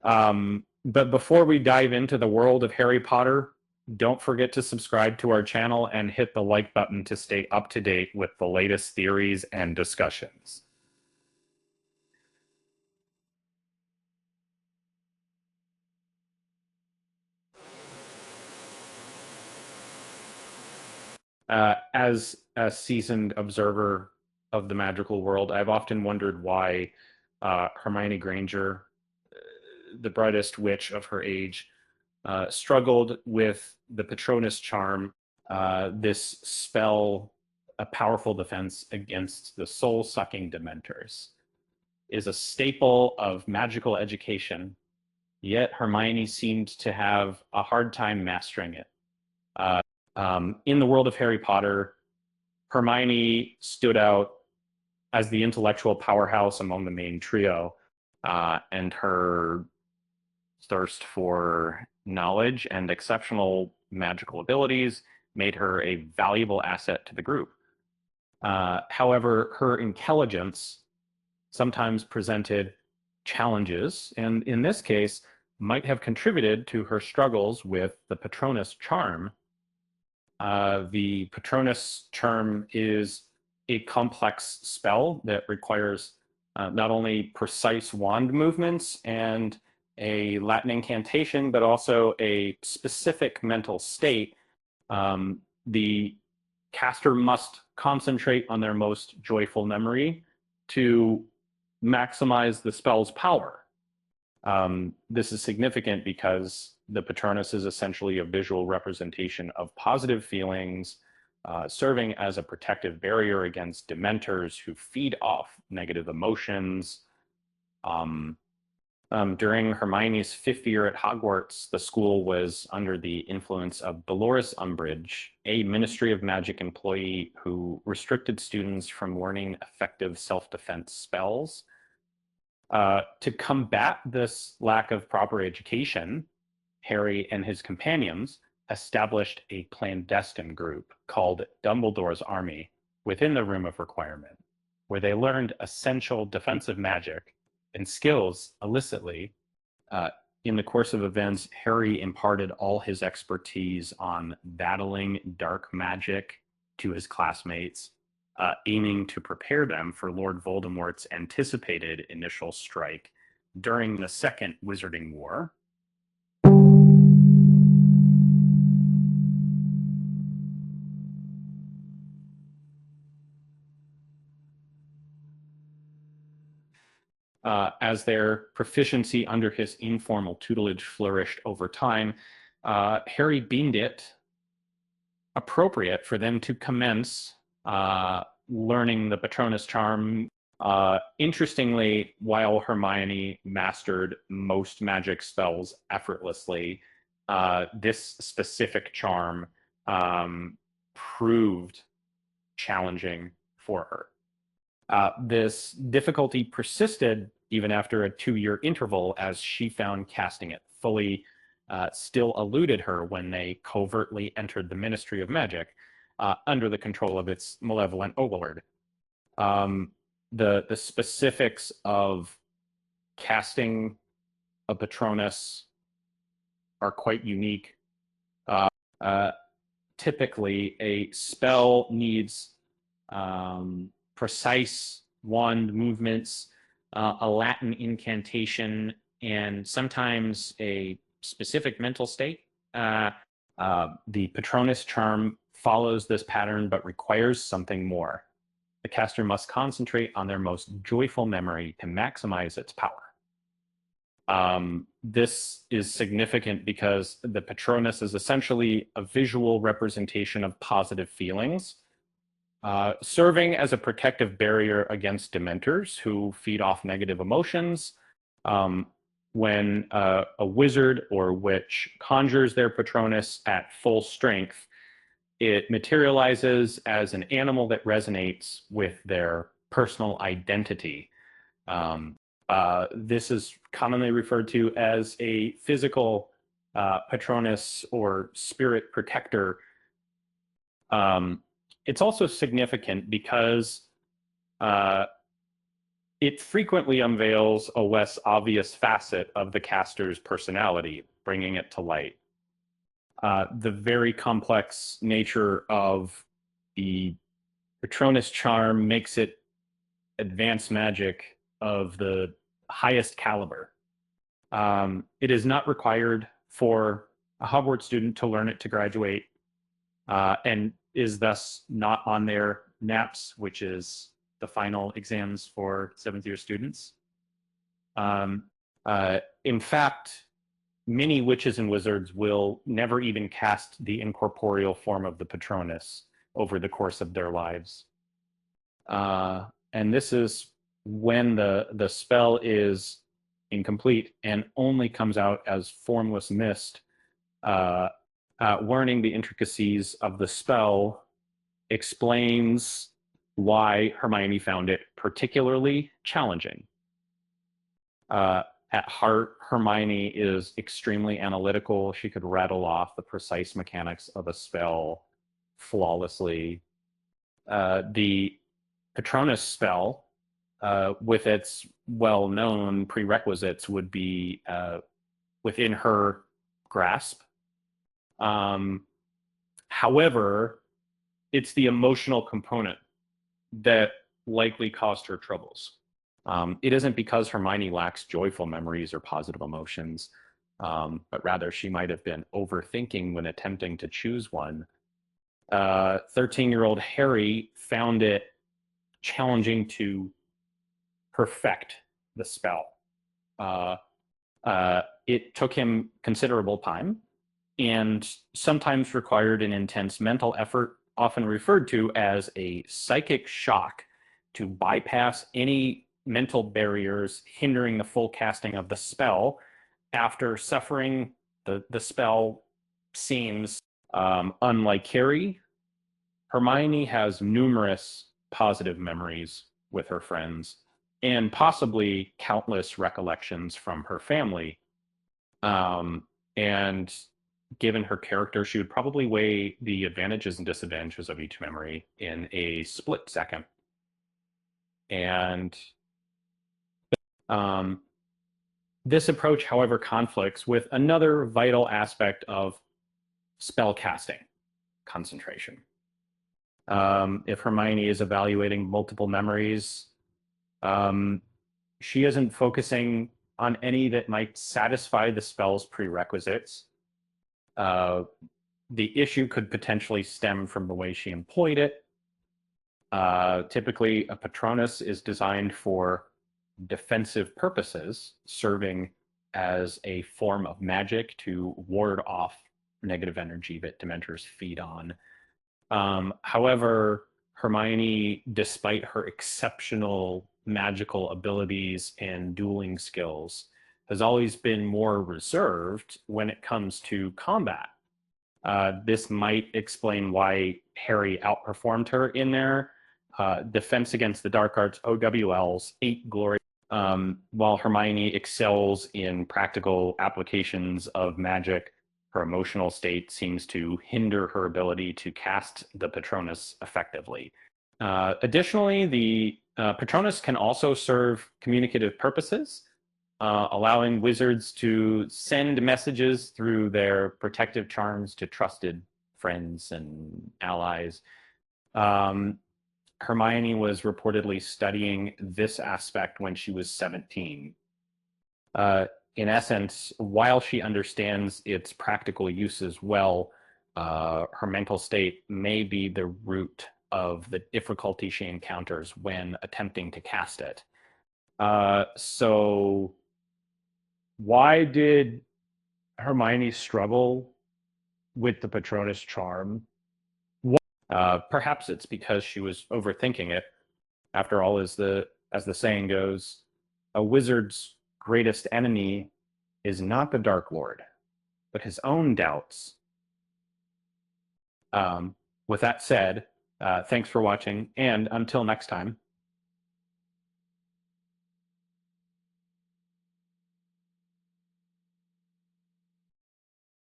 But before we dive into the world of Harry Potter, don't forget to subscribe to our channel and hit the like button to stay up to date with the latest theories and discussions. As a seasoned observer of the magical world, I've often wondered why Hermione Granger, the brightest witch of her age, struggled with the Patronus charm, this spell, a powerful defense against the soul sucking Dementors, is a staple of magical education, yet Hermione seemed to have a hard time mastering it. Uh, in the world of Harry Potter, Hermione stood out as the intellectual powerhouse among the main trio, and her thirst for knowledge and exceptional magical abilities made her a valuable asset to the group. However, her intelligence sometimes presented challenges, and in this case, might have contributed to her struggles with the Patronus charm. The Patronus charm is a complex spell that requires not only precise wand movements and a Latin incantation, but also a specific mental state. The caster must concentrate on their most joyful memory to maximize the spell's power. This is significant because the Patronus is essentially a visual representation of positive feelings, serving as a protective barrier against Dementors who feed off negative emotions. Um, During Hermione's fifth year at Hogwarts, the school was under the influence of Dolores Umbridge, a Ministry of Magic employee who restricted students from learning effective self-defense spells. To combat this lack of proper education, Harry and his companions established a clandestine group called Dumbledore's Army within the Room of Requirement, where they learned essential defensive magic and skills illicitly. Uh, in the course of events, Harry imparted all his expertise on battling dark magic to his classmates, aiming to prepare them for Lord Voldemort's anticipated initial strike during the Second Wizarding War. As their proficiency under his informal tutelage flourished over time, Harry deemed it appropriate for them to commence learning the Patronus charm. Interestingly, while Hermione mastered most magic spells effortlessly, this specific charm proved challenging for her. This difficulty persisted even after a 2-year interval, as she found casting it fully still eluded her when they covertly entered the Ministry of Magic under the control of its malevolent overlord. Um, the specifics of casting a Patronus are quite unique. Uh, uh, Typically, a spell needs precise wand movements, a Latin incantation, and sometimes a specific mental state. The Patronus charm follows this pattern but requires something more. The caster must concentrate on their most joyful memory to maximize its power. This is significant because the Patronus is essentially a visual representation of positive feelings, serving as a protective barrier against Dementors who feed off negative emotions. Um, when a wizard or witch conjures their Patronus at full strength, it materializes as an animal that resonates with their personal identity. Um, this is commonly referred to as a physical Patronus or spirit protector. Um, it's also significant because uh, It frequently unveils a less obvious facet of the caster's personality, bringing it to light. The very complex nature of the Patronus charm makes it advanced magic of the highest caliber. It is not required for a Hogwarts student to learn it to graduate, and is thus not on their NAPS, which is the final exams for seventh year students. Um, in fact, many witches and wizards will never even cast the incorporeal form of the Patronus over the course of their lives. And this is when the spell is incomplete and only comes out as formless mist. Learning the intricacies of the spell explains why Hermione found it particularly challenging. At heart, Hermione is extremely analytical. She could rattle off the precise mechanics of a spell flawlessly. The Patronus spell, with its well-known prerequisites, would be within her grasp. However, it's the emotional component that likely caused her troubles. It isn't because Hermione lacks joyful memories or positive emotions, but rather she might have been overthinking when attempting to choose one. 13-year-old Harry found it challenging to perfect the spell. It took him considerable time and sometimes required an intense mental effort, often referred to as a psychic shock, to bypass any mental barriers hindering the full casting of the spell. After suffering, the spell seems, unlike Harry, Hermione has numerous positive memories with her friends and possibly countless recollections from her family. And given her character, she would probably weigh the advantages and disadvantages of each memory in a split second. And um, this approach, however, conflicts with another vital aspect of spell casting: concentration. If Hermione is evaluating multiple memories, um, she isn't focusing on any that might satisfy the spell's prerequisites. Uh, the issue could potentially stem from the way she employed it. Typically, a Patronus is designed for defensive purposes, serving as a form of magic to ward off negative energy that Dementors feed on. However, Hermione, despite her exceptional magical abilities and dueling skills, has always been more reserved when it comes to combat. This might explain why Harry outperformed her in their Defense Against the Dark Arts OWLs 8 Glory, while Hermione excels in practical applications of magic. Her emotional state seems to hinder her ability to cast the Patronus effectively. Additionally, the Patronus can also serve communicative purposes, allowing wizards to send messages through their protective charms to trusted friends and allies. Hermione was reportedly studying this aspect when she was 17. In essence, while she understands its practical uses well, her mental state may be the root of the difficulty she encounters when attempting to cast it. So why did Hermione struggle with the Patronus charm? Perhaps it's because she was overthinking it. After all, as the saying goes, a wizard's greatest enemy is not the Dark Lord, but his own doubts. With that said, thanks for watching, and until next time.